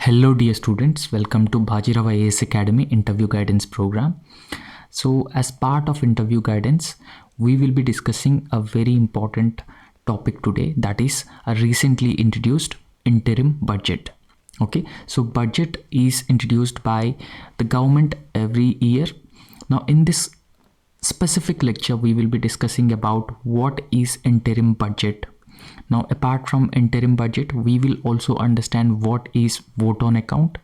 Hello dear students, welcome to Bajirao Ias Academy interview guidance program. So as part of interview guidance, we will be discussing a very important topic today, that is a recently introduced interim budget. Okay, so budget is introduced by the government every year. Now in this specific lecture, we will be discussing about what is interim budget. Now, apart from interim budget, we will also understand what is vote on account,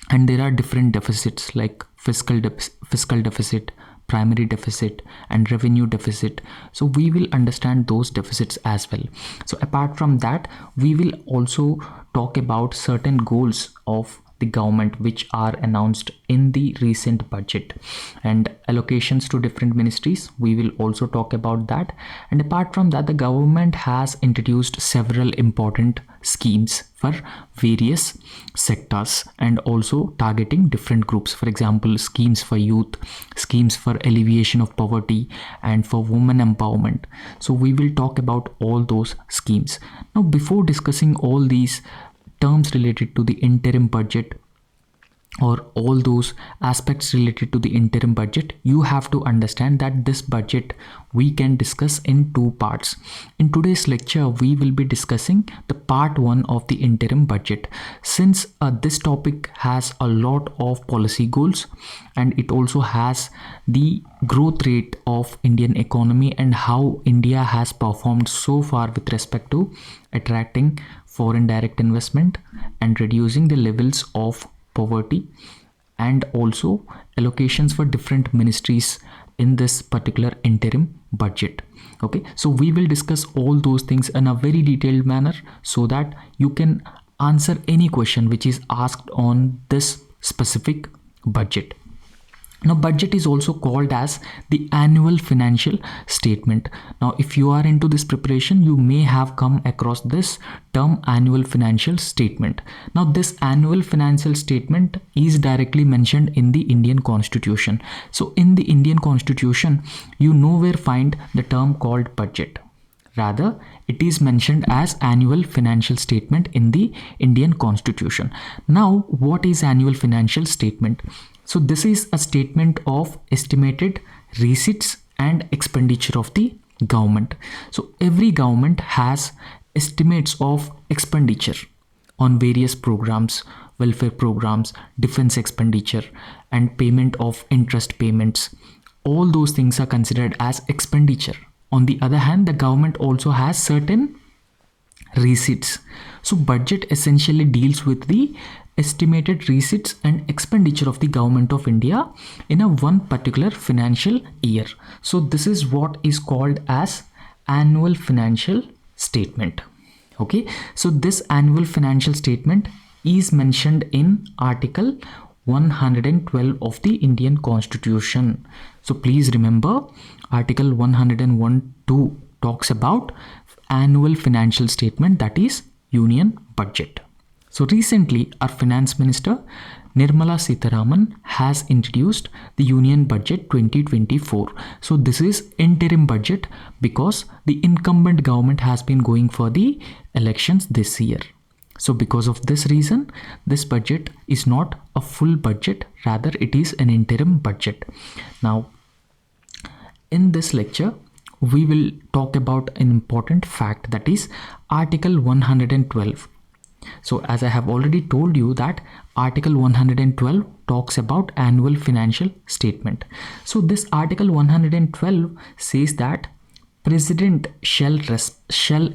and there are different deficits like fiscal deficit, primary deficit, and revenue deficit. So we will understand those deficits as well. So apart from that, we will also talk about certain goals of the government which are announced in the recent budget, and allocations to different ministries. We will also talk about that. And apart from that, the government has introduced several important schemes for various sectors and also targeting different groups. For example, schemes for youth, schemes for alleviation of poverty, and for women empowerment. So we will talk about all those schemes. Now, before discussing all these terms related to the interim budget or all those aspects related to the interim budget, you have to understand that this budget we can discuss in two parts. In today's lecture, we will be discussing the part 1 of the interim budget. Since this topic has a lot of policy goals, and it also has the growth rate of Indian economy and how India has performed so far with respect to attracting foreign direct investment and reducing the levels of poverty, and also allocations for different ministries in this particular interim budget. Okay, so we will discuss all those things in a very detailed manner so that you can answer any question which is asked on this specific budget. Now, budget is also called as the annual financial statement. Now, if you are into this preparation, you may have come across this term annual financial statement. Now, this annual financial statement is directly mentioned in the Indian Constitution. So, in the Indian Constitution, you nowhere find the term called budget. Rather, it is mentioned as annual financial statement in the Indian Constitution. Now, what is annual financial statement? So this is a statement of estimated receipts and expenditure of the government. So every government has estimates of expenditure on various programs, welfare programs, defense expenditure, and payment of interest payments. All those things are considered as expenditure. On the other hand, the government also has certain receipts. So budget essentially deals with the estimated receipts and expenditure of the government of India in a one particular financial year. So this is what is called as annual financial statement. Okay, so this annual financial statement is mentioned in Article 112 of the Indian Constitution. So please remember, Article 101(2) talks about annual financial statement, that is Union Budget. So recently, our Finance Minister Nirmala Sitharaman has introduced the Union Budget 2024. So this is interim budget because the incumbent government has been going for the elections this year. So because of this reason, this budget is not a full budget, rather it is an interim budget. Now, in this lecture, we will talk about an important fact, that is Article 112. So as I have already told you that Article 112 talks about annual financial statement. So this Article 112 says that President shall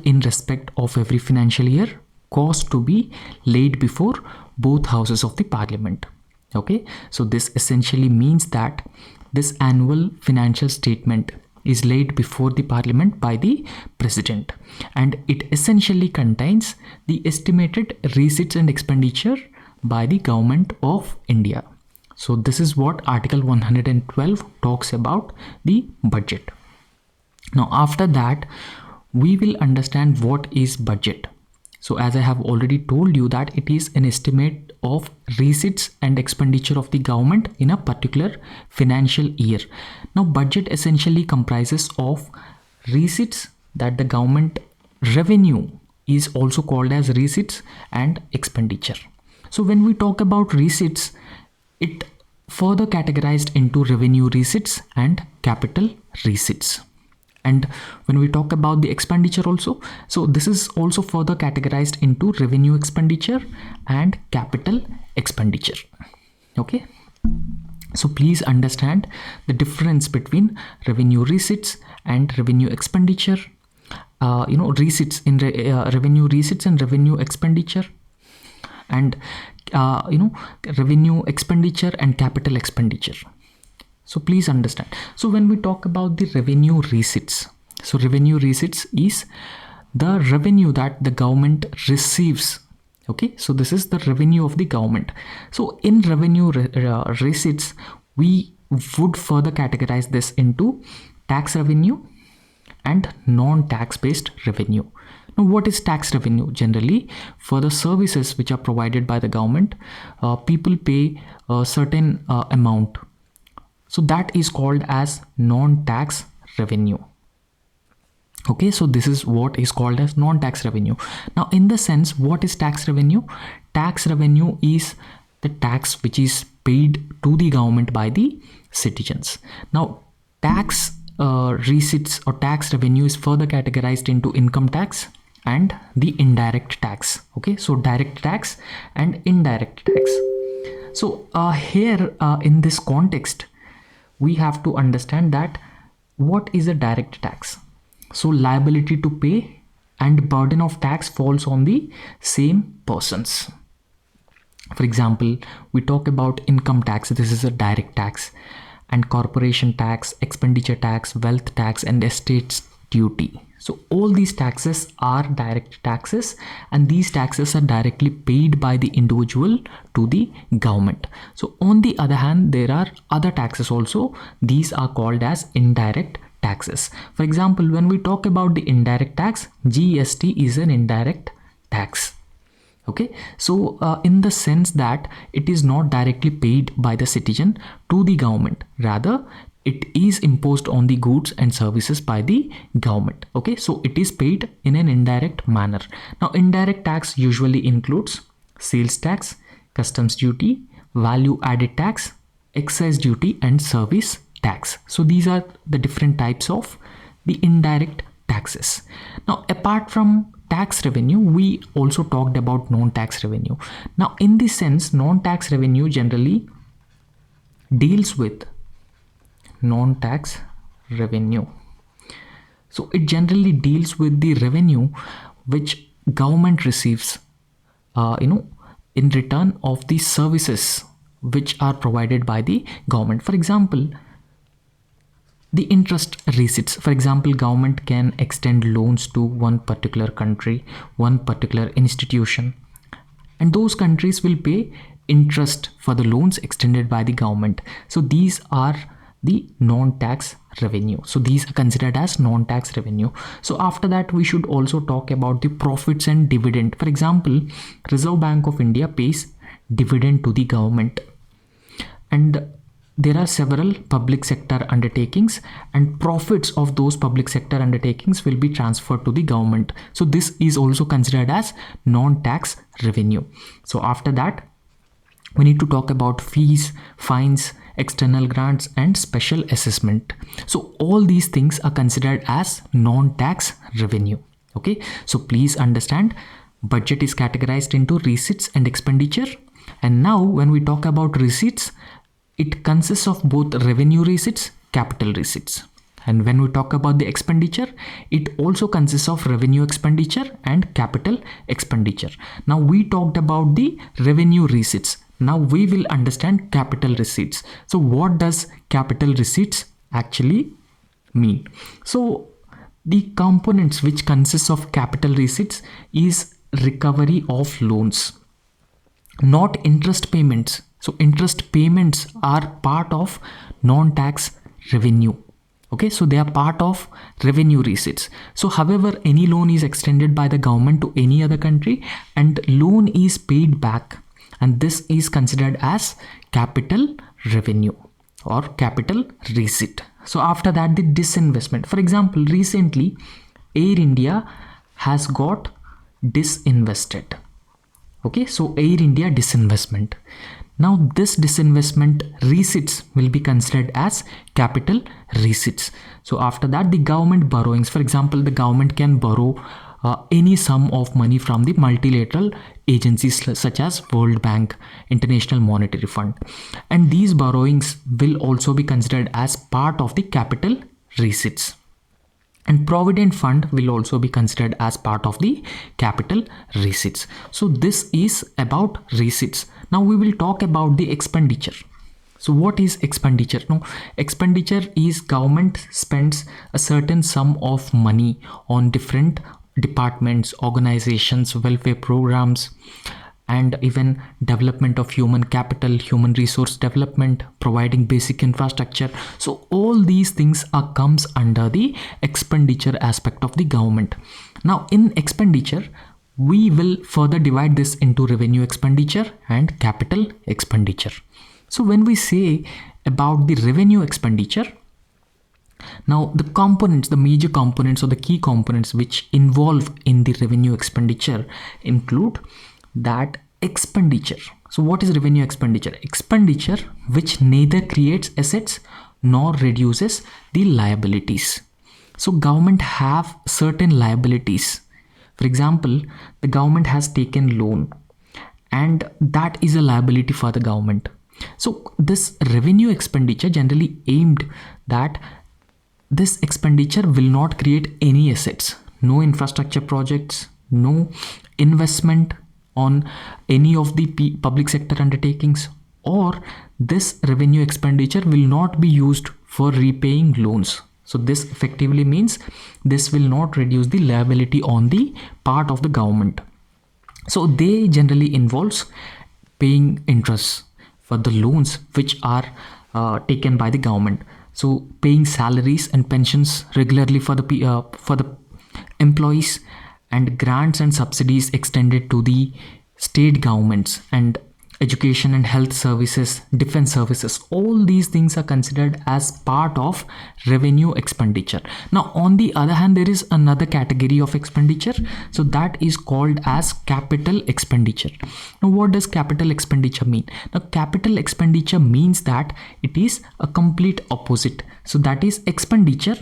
in respect of every financial year cause to be laid before both houses of the parliament. Okay, so this essentially means that this annual financial statement is laid before the parliament by the president, and it essentially contains the estimated receipts and expenditure by the government of India. So this is what Article 112 talks about the budget. Now after that, we will understand what is budget. So as I have already told you that it is an estimate of receipts and expenditure of the government in a particular financial year. Now budget essentially comprises of receipts, that the government revenue is also called as receipts, and expenditure. So when we talk about receipts, it further categorized into revenue receipts and capital receipts. And when we talk about the expenditure also, so this is also further categorized into revenue expenditure and capital expenditure. Okay, so please understand the difference between revenue receipts and revenue expenditure. Receipts in revenue receipts and revenue expenditure, and revenue expenditure and capital expenditure. So please understand. So when we talk about the revenue receipts, so revenue receipts is the revenue that the government receives. Okay, so this is the revenue of the government. So in revenue receipts, we would further categorize this into tax revenue and non-tax based revenue. Now, what is tax revenue? Generally, for the services which are provided by the government, people pay a certain amount. So that is called as non-tax revenue. Okay, so this is what is called as non-tax revenue. Now, in the sense, what is tax revenue? Tax revenue is the tax which is paid to the government by the citizens. Now, tax receipts or tax revenue is further categorized into income tax and the indirect tax. Okay, so direct tax and indirect tax. So here in this context, we have to understand that what is a direct tax. So liability to pay and burden of tax falls on the same persons. For example, we talk about income tax. This is a direct tax, and corporation tax, expenditure tax, wealth tax, and estates duty. So all these taxes are direct taxes, and these taxes are directly paid by the individual to the government. So on the other hand, there are other taxes also. These are called as indirect taxes. For example, when we talk about the indirect tax, GST is an indirect tax. Okay, so in the sense that it is not directly paid by the citizen to the government, rather it is imposed on the goods and services by the government. Okay, so it is paid in an indirect manner. Now, indirect tax usually includes sales tax, customs duty, value added tax, excise duty, and service tax. So these are the different types of the indirect taxes. Now, apart from tax revenue, we also talked about non-tax revenue. Now, in this sense, non-tax revenue generally deals with non-tax revenue. So it generally deals with the revenue which government receives, in return of the services which are provided by the government. For example, the interest receipts. For example, government can extend loans to one particular country, one particular institution, and those countries will pay interest for the loans extended by the government. So these are the non-tax revenue. So these are considered as non-tax revenue. So after that, we should also talk about the profits and dividend. For example, Reserve Bank of India pays dividend to the government, and there are several public sector undertakings, and profits of those public sector undertakings will be transferred to the government. So this is also considered as non-tax revenue. So after that, we need to talk about fees, fines, external grants, and special assessment. So all these things are considered as non-tax revenue. Okay, so please understand, budget is categorized into receipts and expenditure. And now when we talk about receipts, it consists of both revenue receipts, capital receipts. And when we talk about the expenditure, it also consists of revenue expenditure and capital expenditure. Now we talked about the revenue receipts. Now we will understand capital receipts. So what does capital receipts actually mean? So the components which consists of capital receipts is recovery of loans, not interest payments. So interest payments are part of non-tax revenue. Okay, so they are part of revenue receipts. So however, any loan is extended by the government to any other country and loan is paid back, and this is considered as capital revenue or capital receipt. So after that, the disinvestment. For example, recently Air India has got disinvested. Okay, so Air India disinvestment. Now this disinvestment receipts will be considered as capital receipts. So after that, the government borrowings, for example, the government can borrow any sum of money from the multilateral agencies such as World Bank, International Monetary Fund, and these borrowings will also be considered as part of the capital receipts. And provident fund will also be considered as part of the capital receipts. So this is about receipts. Now we will talk about the expenditure. So what is expenditure? Now expenditure is government spends a certain sum of money on different departments, organizations, welfare programs, and even development of human capital, human resource development, providing basic infrastructure. So all these things comes under the expenditure aspect of the government. Now in expenditure, we will further divide this into revenue expenditure and capital expenditure. So when we say about the revenue expenditure, now the components, the major components or the key components which involve in the revenue expenditure include that expenditure. So what is revenue expenditure? Expenditure which neither creates assets nor reduces the liabilities. So government have certain liabilities. For example, the government has taken loan and that is a liability for the government. So this revenue expenditure generally aimed that this expenditure will not create any assets, no infrastructure projects, no investment on any of the public sector undertakings, or this revenue expenditure will not be used for repaying loans. So this effectively means this will not reduce the liability on the part of the government. So they generally involves paying interest for the loans which are taken by the government. So paying salaries and pensions regularly for the employees, and grants and subsidies extended to the state governments, and education and health services, defense services. All these things are considered as part of revenue expenditure. Now on the other hand, there is another category of expenditure, so that is called as capital expenditure. Now what does capital expenditure mean? Now capital expenditure means that it is a complete opposite. So that is expenditure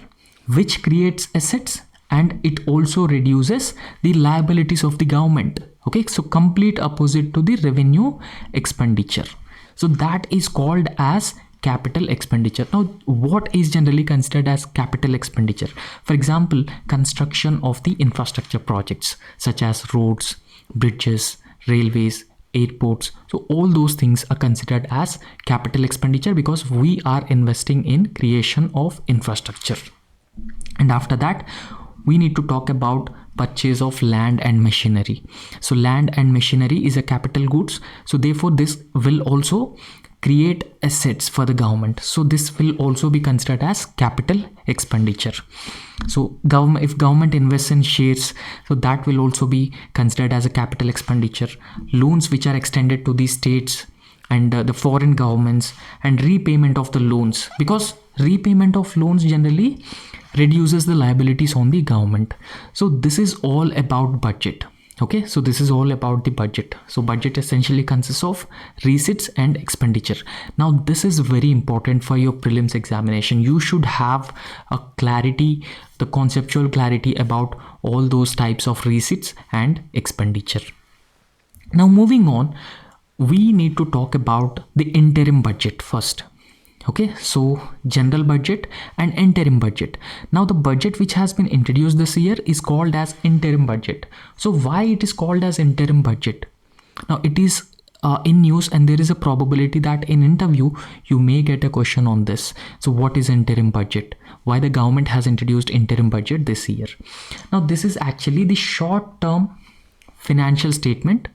which creates assets and it also reduces the liabilities of the government. Okay, so complete opposite to the revenue expenditure. So that is called as capital expenditure. Now what is generally considered as capital expenditure? For example, construction of the infrastructure projects such as roads, bridges, railways, airports. So all those things are considered as capital expenditure because we are investing in creation of infrastructure. And after that, we need to talk about purchase of land and machinery. So land and machinery is a capital goods. So therefore this will also create assets for the government. So this will also be considered as capital expenditure. So if government invests in shares, so that will also be considered as a capital expenditure. Loans which are extended to the states and the foreign governments, and repayment of the loans, because repayment of loans generally reduces the liabilities on the government. So this is all about budget. Okay, so this is all about the budget. So budget essentially consists of receipts and expenditure. Now this is very important for your prelims examination. You should have a clarity, the conceptual clarity about all those types of receipts and expenditure. Now moving on, we need to talk about the interim budget first. Okay, so general budget and interim budget. Now the budget which has been introduced this year is called as interim budget. So why it is called as interim budget? Now it is in news, and there is a probability that in interview you may get a question on this. So what is interim budget? Why the government has introduced interim budget this year? Now this is actually the short term financial statement,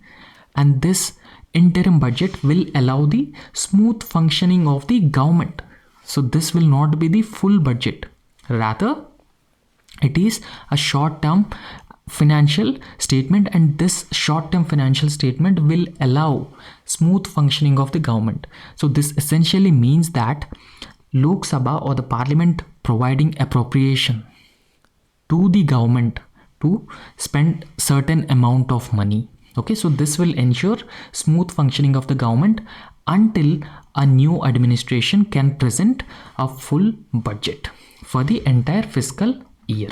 and this interim budget will allow the smooth functioning of the government. So this will not be the full budget, rather it is a short-term financial statement, and this short-term financial statement will allow smooth functioning of the government. So this essentially means that Lok Sabha or the parliament providing appropriation to the government to spend certain amount of money. Okay, so this will ensure smooth functioning of the government until a new administration can present a full budget for the entire fiscal year.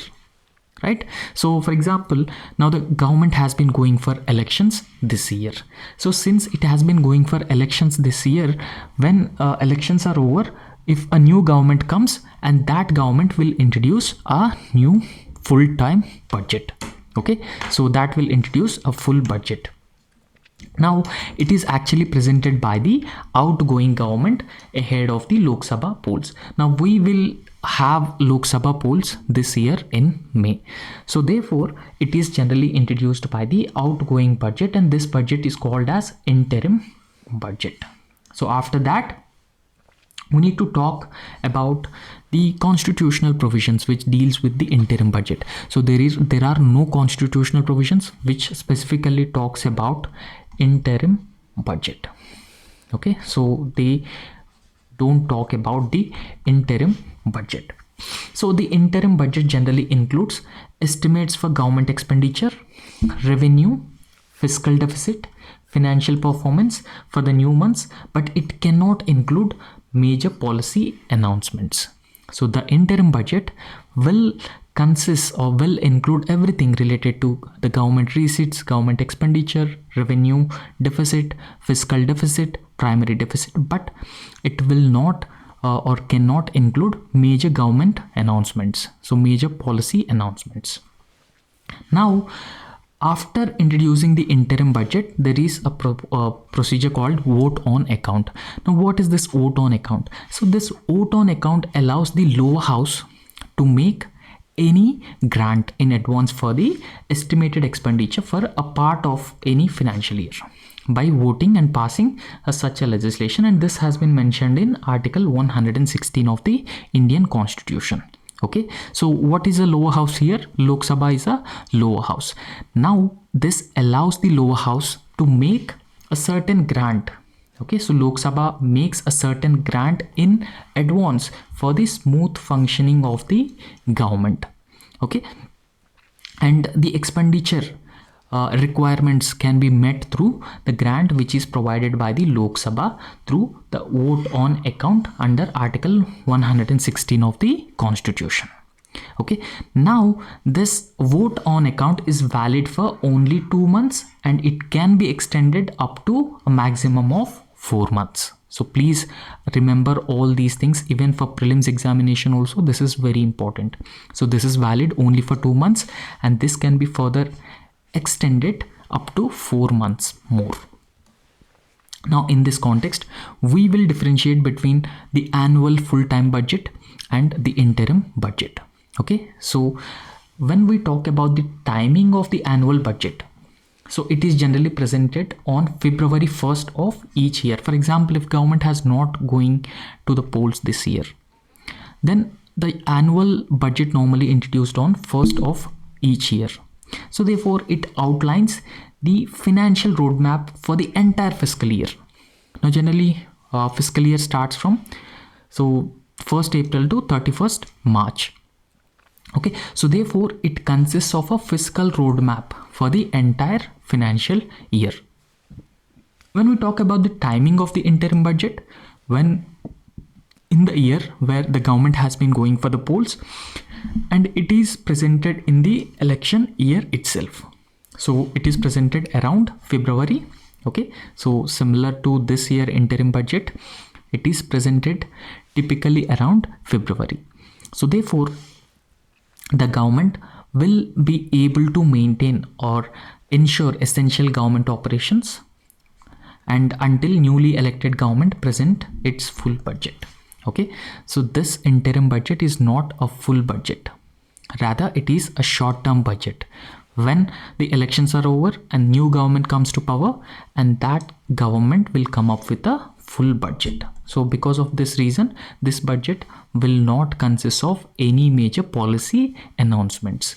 Right? So for example, now the government has been going for elections this year. So since it has been going for elections this year, when elections are over, if a new government comes, and that government will introduce a new full-time budget. Okay, so that will introduce a full budget. Now it is actually presented by the outgoing government ahead of the Lok Sabha polls. Now we will have Lok Sabha polls this year in May. So therefore it is generally introduced by the outgoing budget, and this budget is called as interim budget. So after that, we need to talk about the constitutional provisions which deals with the interim budget. So there are no constitutional provisions which specifically talks about interim budget. Okay, so they don't talk about the interim budget. So the interim budget generally includes estimates for government expenditure, revenue, fiscal deficit, financial performance for the new months, but it cannot include major policy announcements. So the interim budget will consist or will include everything related to the government receipts, government expenditure, revenue, deficit, fiscal deficit, primary deficit, but it will not or cannot include major government announcements, so major policy announcements. Now, after introducing the interim budget, there is a procedure called vote on account. Now, what is this vote on account? So this vote on account allows the lower house to make any grant in advance for the estimated expenditure for a part of any financial year by voting and passing such a legislation, and this has been mentioned in Article 116 of the Indian Constitution. Okay, so what is a lower house here? Lok Sabha is a lower house. Now this allows the lower house to make a certain grant. Okay, so Lok Sabha makes a certain grant in advance for the smooth functioning of the government. Okay, and the expenditure requirements can be met through the grant which is provided by the Lok Sabha through the vote on account under Article 116 of the Constitution. Okay, now this vote on account is valid for only 2 months, and it can be extended up to a maximum of 4 months. So please remember all these things. Even for prelims examination also, this is very important. So this is valid only for 2 months, and this can be further extended up to 4 months more. Now in this context, we will differentiate between the annual full-time budget and the interim budget. Okay, so when we talk about the timing of the annual budget, so it is generally presented on February 1st of each year. For example, if government has not going to the polls this year, then the annual budget normally introduced on 1st of each year. So therefore it outlines the financial roadmap for the entire fiscal year. Now generally fiscal year starts from 1st April to 31st March. Okay, so therefore it consists of a fiscal roadmap for the entire financial year. When we talk about the timing of the interim budget, when in the year where the government has been going for the polls, and it is presented in the election year itself. So it is presented around February. Okay, so similar to this year interim budget, it is presented typically around February. So therefore the government will be able to maintain or ensure essential government operations and until newly elected government present its full budget. Okay, so this interim budget is not a full budget, rather it is a short-term budget. When the elections are over and new government comes to power, and that government will come up with a full budget. So because of this reason, this budget will not consist of any major policy announcements.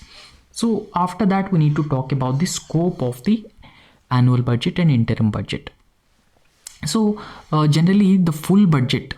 So after that, we need to talk about the scope of the annual budget and interim budget. So generally the full budget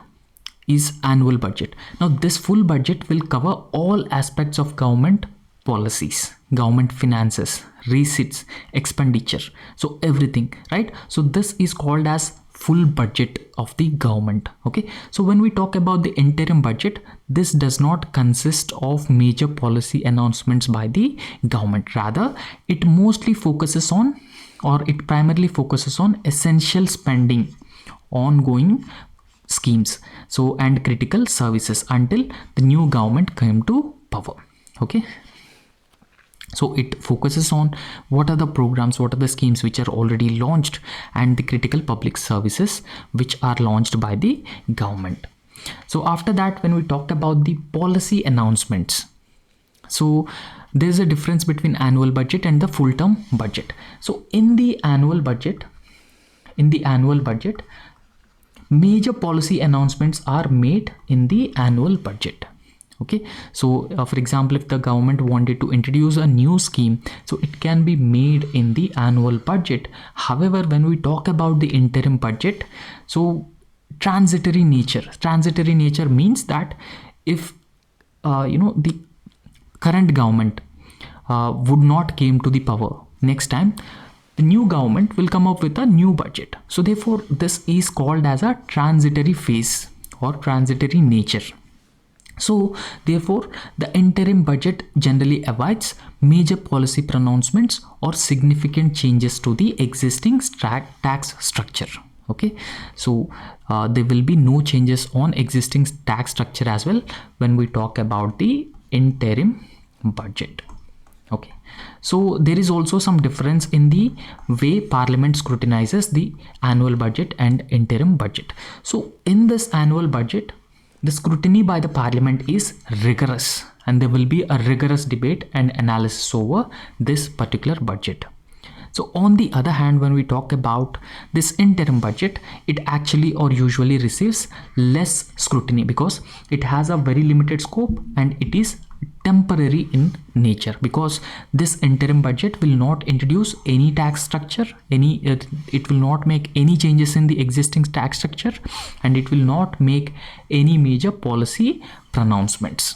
is annual budget. Now this full budget will cover all aspects of government policies, government finances, receipts, expenditure, so everything, right? So this is called as full budget of the government. Okay, so when we talk about the interim budget, this does not consist of major policy announcements by the government. Rather, it mostly focuses on, or it primarily focuses on, essential spending, ongoing schemes, so and critical services until the new government came to power. Okay, so it focuses on what are the programs, what are the schemes which are already launched, and the critical public services which are launched by the government. So after that, when we talk about the policy announcements, so there is a difference between annual budget and the full term budget. So in the annual budget, major policy announcements are made in the annual budget. Okay, so for example, if the government wanted to introduce a new scheme, so it can be made in the annual budget. However, when we talk about the interim budget, so transitory nature means that if the current government would not came to the power, next time the new government will come up with a new budget. So therefore this is called as a transitory phase or transitory nature. So therefore the interim budget generally avoids major policy pronouncements or significant changes to the existing tax structure. Okay, so there will be no changes on existing tax structure as well when we talk about the interim budget. Okay, so there is also some difference in the way Parliament scrutinizes the annual budget and interim budget. So in this annual budget, the scrutiny by the Parliament is rigorous, and there will be a rigorous debate and analysis over this particular budget. So on the other hand, when we talk about this interim budget, it actually or usually receives less scrutiny because it has a very limited scope and it is temporary in nature, because this interim budget will not introduce any tax structure, it will not make any changes in the existing tax structure, and it will not make any major policy pronouncements.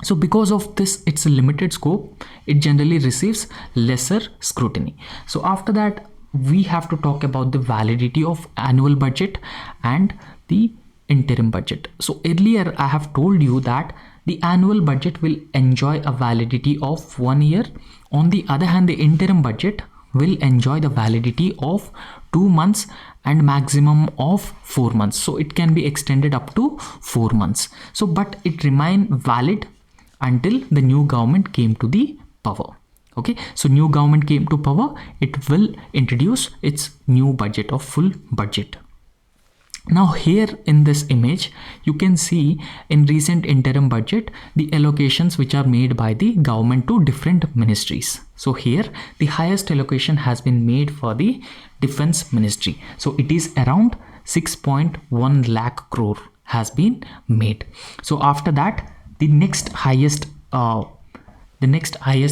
So because of this, it's a limited scope, it generally receives lesser scrutiny. So after that, we have to talk about the validity of annual budget and the interim budget. So earlier I have told you that the annual budget will enjoy a validity of 1 year. On the other hand, the interim budget will enjoy the validity of 2 months and maximum of 4 months. So it can be extended up to 4 months. So but it remain valid until the new government came to the power. Okay, so new government came to power, it will introduce its new budget of full budget. Now here in this image, you can see in recent interim budget, the allocations which are made by the government to different ministries. So here the highest allocation has been made for the defense ministry. So it is around 6.1 lakh crore has been made. So after that, the next highest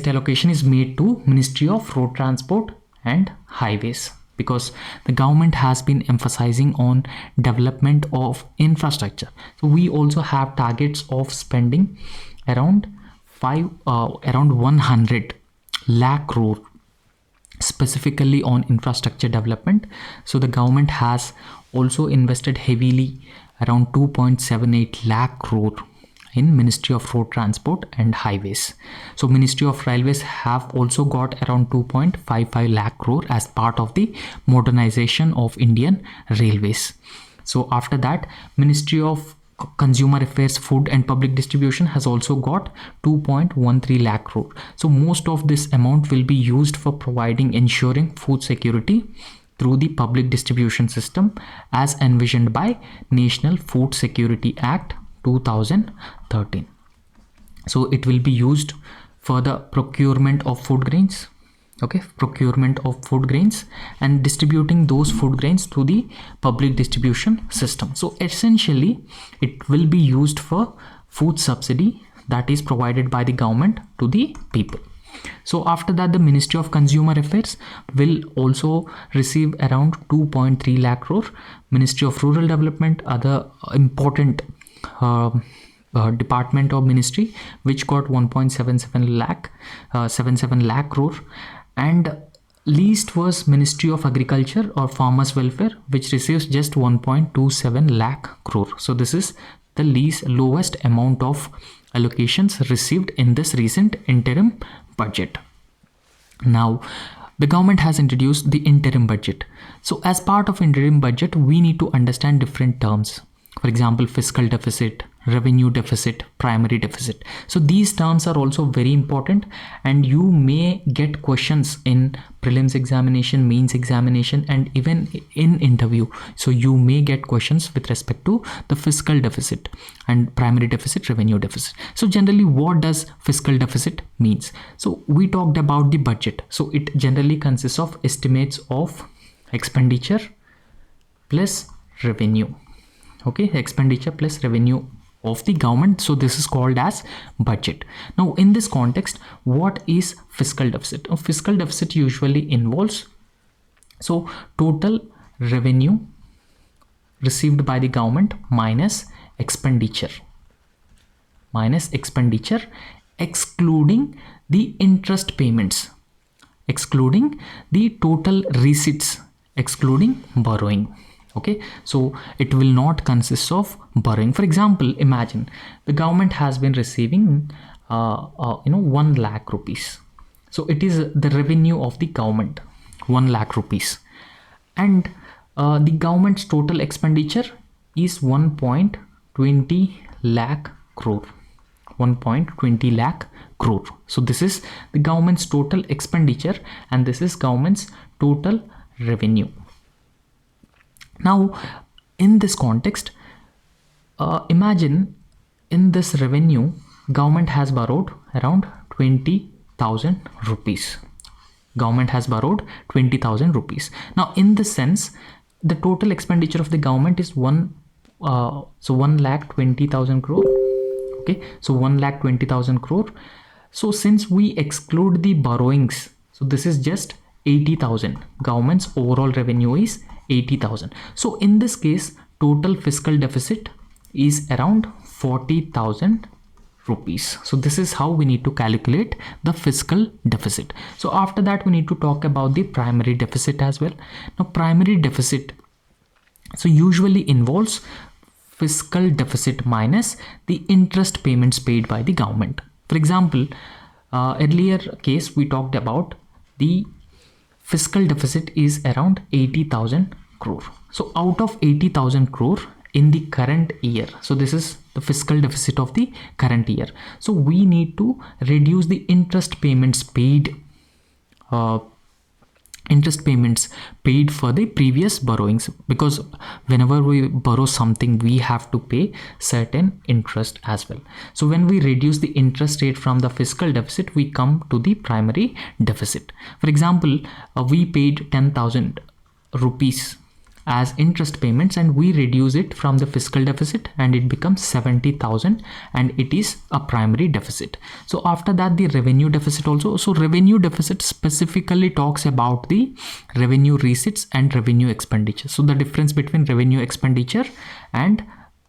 allocation is made to Ministry of Road Transport and Highways, because the government has been emphasizing on development of infrastructure. So we also have targets of spending around 100 lakh crore specifically on infrastructure development. So the government has also invested heavily around 2.78 lakh crore in Ministry of Road Transport and Highways. So Ministry of Railways have also got around 2.55 lakh crore as part of the modernization of Indian Railways. So after that, Ministry of Consumer Affairs, Food and Public Distribution has also got 2.13 lakh crore. So most of this amount will be used for ensuring food security through the public distribution system as envisioned by National Food Security Act 2013. So it will be used for the procurement of food grains, and distributing those food grains to the public distribution system. So essentially it will be used for food subsidy that is provided by the government to the people. So after that, the Ministry of Consumer Affairs will also receive around 2.3 lakh crore. Ministry of Rural Development, other important department or ministry which got 1.77 lakh crore, and least was Ministry of Agriculture or Farmers Welfare, which receives just 1.27 lakh crore. So this is the lowest amount of allocations received in this recent interim budget. Now the government has introduced the interim budget. So as part of interim budget, we need to understand different terms. For example, fiscal deficit, revenue deficit, primary deficit. So these terms are also very important, and you may get questions in prelims examination, mains examination, and even in interview. So you may get questions with respect to the fiscal deficit and primary deficit, revenue deficit. So generally, what does fiscal deficit means? So we talked about the budget. So it generally consists of estimates of expenditure plus revenue. Okay, expenditure plus revenue of the government. So this is called as budget. Now in this context, what is fiscal deficit? Fiscal deficit usually involves total revenue received by the government minus expenditure excluding the interest payments, excluding the total receipts, excluding borrowing. Okay, so it will not consist of borrowing. For example, imagine the government has been receiving 1 lakh rupees. So it is the revenue of the government, 1 lakh rupees, and the government's total expenditure is 1.20 lakh crore. 1.20 lakh crore. So this is the government's total expenditure, and this is government's total revenue. Now in this context, imagine in this revenue, government has borrowed around 20,000 rupees. Government has borrowed 20,000 rupees. Now in this sense, the total expenditure of the government is 1,20,000 crore. Okay, so 1,20,000 crore. So since we exclude the borrowings, so this is just 80,000. Government's overall revenue is 80,000. So in this case, total fiscal deficit is around 40,000 rupees. So this is how we need to calculate the fiscal deficit. So after that, we need to talk about the primary deficit as well. Now primary deficit usually involves fiscal deficit minus the interest payments paid by the government. For example, earlier case we talked about the fiscal deficit is around 80,000 crore. So out of 80,000 crore in the current year, so this is the fiscal deficit of the current year. So we need to reduce the interest payments paid for the previous borrowings, because whenever we borrow something, we have to pay certain interest as well. So when we reduce the interest rate from the fiscal deficit, we come to the primary deficit. For example, we paid 10,000 rupees as interest payments, and we reduce it from the fiscal deficit and it becomes 70,000, and it is a primary deficit. So after that, the revenue deficit also. So revenue deficit specifically talks about the revenue receipts and revenue expenditure. So the difference between revenue expenditure and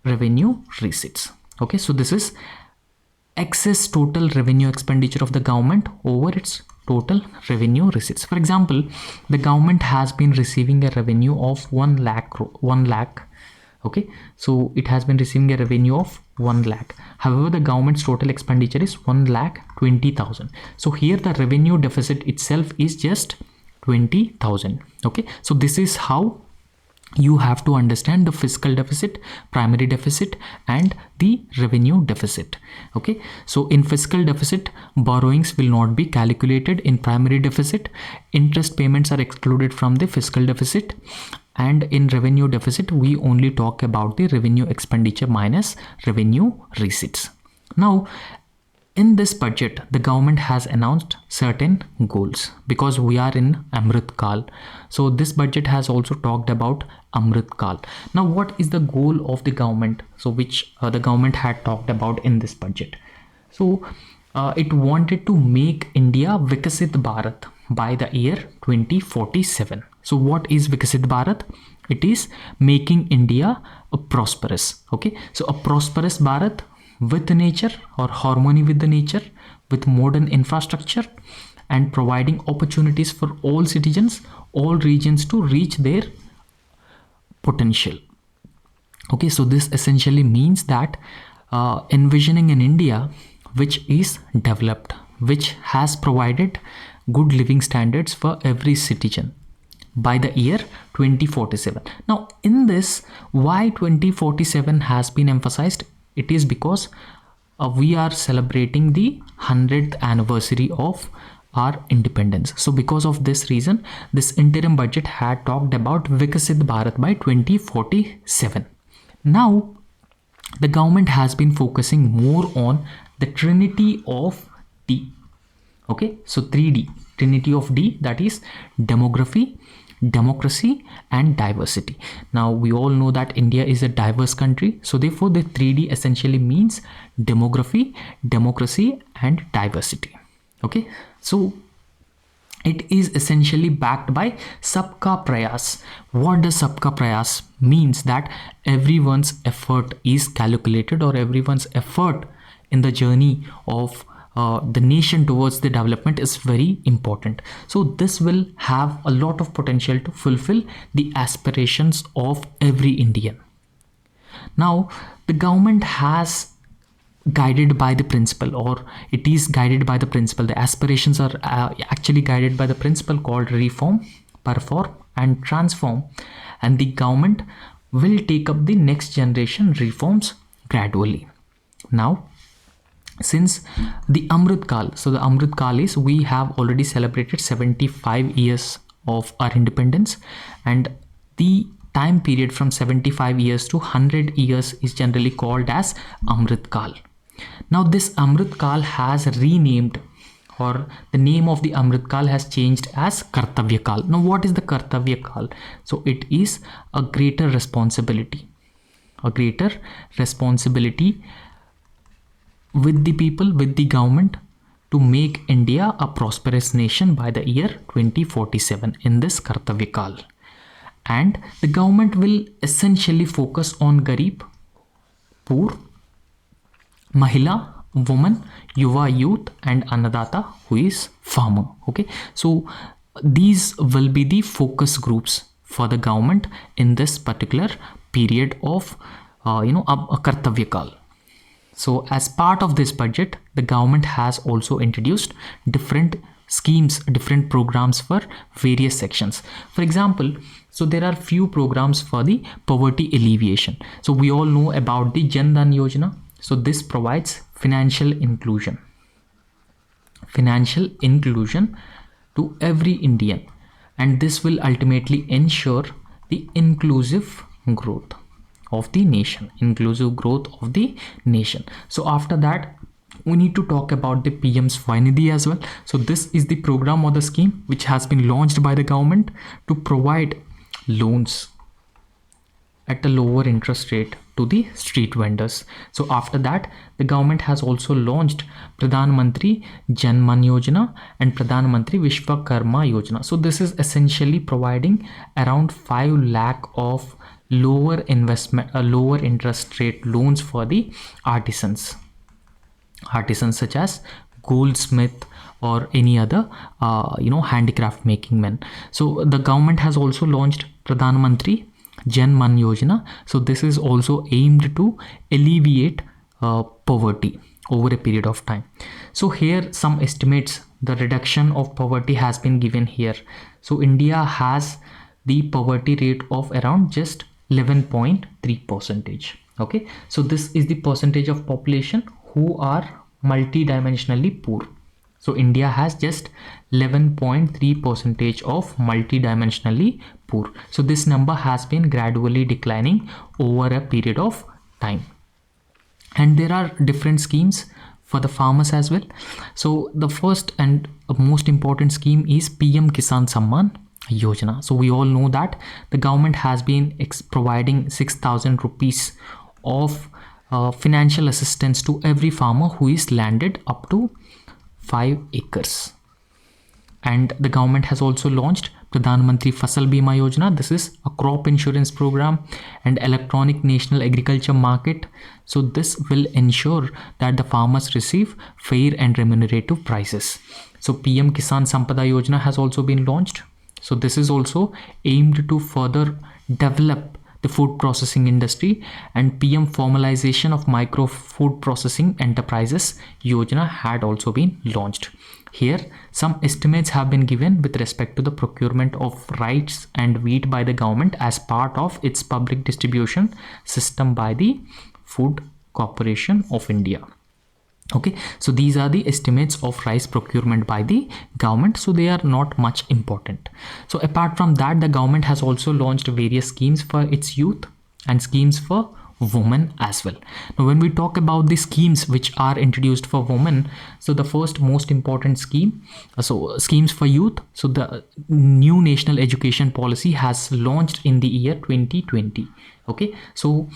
revenue receipts. Okay, so this is excess total revenue expenditure of the government over its total revenue receipts. For example, the government has been receiving a revenue of 1 lakh. Okay, so it has been receiving a revenue of 1 lakh. However, the government's total expenditure is 1,20,000. So here the revenue deficit itself is just 20,000. Okay, so this is how you have to understand the fiscal deficit, primary deficit, and the revenue deficit. Okay, so in fiscal deficit, borrowings will not be calculated. In primary deficit, interest payments are excluded from the fiscal deficit, and in revenue deficit, we only talk about the revenue expenditure minus revenue receipts. Now in this budget, the government has announced certain goals because we are in Amrit Kal. So this budget has also talked about Amrit Kal. Now what is the goal of the government? So which the government had talked about in this budget. So it wanted to make India Vikasit Bharat by the year 2047. So what is Vikasit Bharat? It is making India a prosperous. Okay, so a prosperous Bharat with nature or harmony with the nature, with modern infrastructure, and providing opportunities for all citizens, all regions to reach their potential. Okay, so this essentially means that envisioning an India which is developed, which has provided good living standards for every citizen by the year 2047. Now, in this, why 2047 has been emphasized? It is because we are celebrating the 100th anniversary of our independence. So because of this reason, this interim budget had talked about Vikasit Bharat by 2047. Now, the government has been focusing more on the trinity of D. Okay, so 3D, trinity of D, that is demography, democracy, and diversity. Now, we all know that India is a diverse country. So therefore, the 3D essentially means demography, democracy, and diversity. Okay, so it is essentially backed by Sabka Prayas. What does Sabka Prayas means? That everyone's effort is calculated, or everyone's effort in the journey of the nation towards the development is very important. So this will have a lot of potential to fulfill the aspirations of every Indian. Now, the government has guided by the principle, or it is guided by the principle. The aspirations are actually guided by the principle called reform, perform, and transform. And the government will take up the next generation reforms gradually. Now, since the Amrit Kal, so the Amrit Kal is, we have already celebrated 75 years of our independence, and the time period from 75 years to 100 years is generally called as Amrit Kal. Now this Amrit Kal has renamed, or the name of the Amrit Kal has changed as Kartavya Kal. Now what is the Kartavya Kal? So it is a greater responsibility with the people, with the government, to make India a prosperous nation by the year 2047 in this Kartavya Kal. And the government will essentially focus on Garib, poor, Mahila, woman, Yuva, youth, and Annadata, who is farmer. Okay, so these will be the focus groups for the government in this particular period of Kartavya Kal. So as part of this budget, the government has also introduced different schemes, different programs for various sections. For example, so there are few programs for the poverty alleviation. So we all know about the Jan Dhan Yojana. So this provides financial inclusion to every Indian, and this will ultimately ensure the inclusive growth of the nation. So after that, we need to talk about the PM Swanidhi as well. So this is the program or the scheme which has been launched by the government to provide loans at a lower interest rate to the street vendors. So after that, the government has also launched Pradhan Mantri Jan Man Yojana and Pradhan Mantri Vishwakarma Yojana. So this is essentially providing around 5 lakh of lower interest rate loans for the artisans such as goldsmith or any other handicraft making men. So the government has also launched Pradhan Mantri Jan Man Yojana. So this is also aimed to alleviate poverty over a period of time. So here some estimates, the reduction of poverty has been given here. So India has the poverty rate of around just 11.3%. Okay, so this is the percentage of population who are multidimensionally poor. So India has just 11.3% of multidimensionally poor. So this number has been gradually declining over a period of time. And there are different schemes for the farmers as well. So the first and most important scheme is PM Kisan Samman Yojana. So we all know that the government has been providing 6,000 rupees of financial assistance to every farmer who is landed up to 5 acres. And the government has also launched Pradhan Mantri Fasal Bima Yojana, this is a crop insurance program, and electronic national agriculture market. So this will ensure that the farmers receive fair and remunerative prices. So PM Kisan Sampada Yojana has also been launched. So this is also aimed to further develop the food processing industry, and PM formalization of micro food processing enterprises Yojana had also been launched. Here some estimates have been given with respect to the procurement of rice and wheat by the government as part of its public distribution system by the Food Corporation of India. Okay, so these are the estimates of rice procurement by the government, so they are not much important. So apart from that, the government has also launched various schemes for its youth and schemes for women as well. Now when we talk about the schemes which are introduced for women, so the first most important scheme, so schemes for youth, so the new national education policy has launched in the year 2020. Okay, so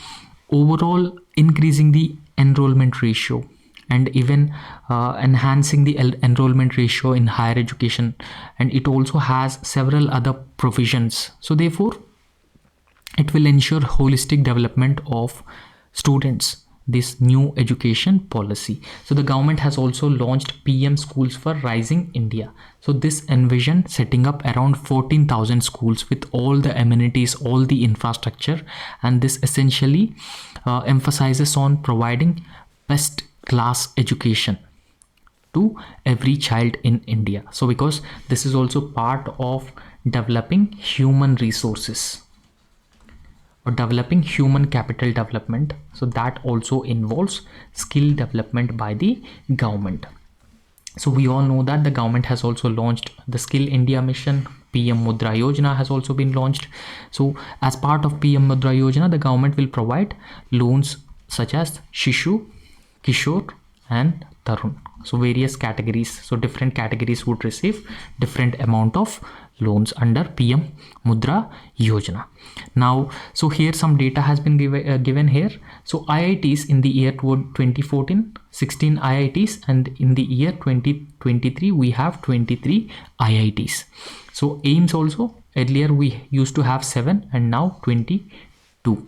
overall increasing the enrollment ratio and even enhancing the enrollment ratio in higher education, and it also has several other provisions. So therefore it will ensure holistic development of students, this new education policy. So the government has also launched PM Schools for Rising India. So this envision setting up around 14,000 schools with all the amenities, all the infrastructure, and this essentially emphasizes on providing best class education to every child in India. So because this is also part of developing human resources or developing human capital development, so that also involves skill development by the government. So we all know that the government has also launched the Skill India Mission. PM Mudra Yojana has also been launched. So as part of PM Mudra Yojana, the government will provide loans such as Shishu, Kishore and Tarun. So various categories, so different categories would receive different amount of loans under PM Mudra Yojana. Now, so here some data has been given here. So IITs in the year 2014, 16 IITs, and in the year 2023 we have 23 IITs. So AIIMS also, earlier we used to have 7 and now 22.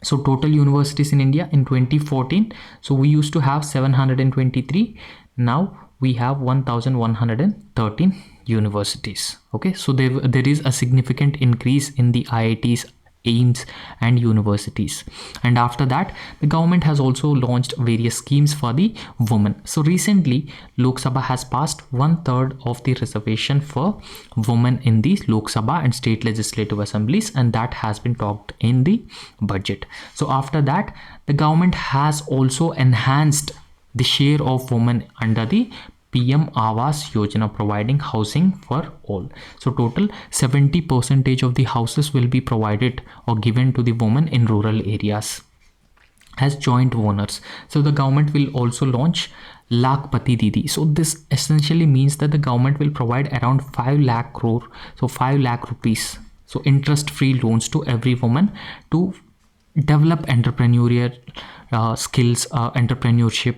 So total universities in India in 2014, so we used to have 723, now we have 1113 universities. Okay, so there is a significant increase in the IITs, AIIMS and universities. And after that, the government has also launched various schemes for the women. So recently Lok Sabha has passed 1/3 of the reservation for women in the Lok Sabha and state legislative assemblies, and that has been talked in the budget. So after that, the government has also enhanced the share of women under the PM Awas Yojana, providing housing for all. So total 70% of the houses will be provided or given to the women in rural areas as joint owners. So the government will also launch Lakhpati Didi. So this essentially means that the government will provide around 5 lakh crore, so 5 lakh rupees, so interest-free loans to every woman to develop entrepreneurial skills, entrepreneurship,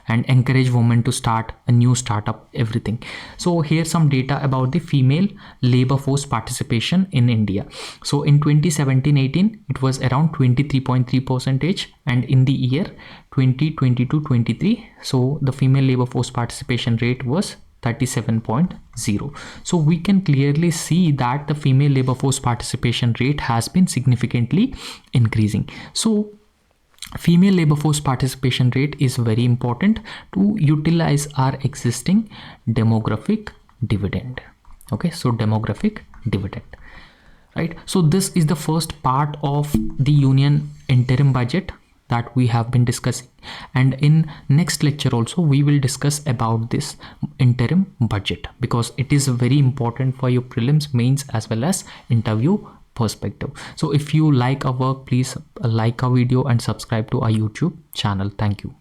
and encourage women to start a new startup, everything. So here's some data about the female labor force participation in India. So in 2017-18 it was around 23.3%, and in the year 2022-23, so the female labor force participation rate was 37.0. So we can clearly see that the female labor force participation rate has been significantly increasing. So female labor force participation rate is very important to utilize our existing demographic dividend. Okay, so demographic dividend, right? So this is the first part of the union interim budget that we have been discussing, and in next lecture also we will discuss about this interim budget, because it is very important for your prelims, mains as well as interview perspective. So if you like our work, please like our video and subscribe to our YouTube channel. Thank you.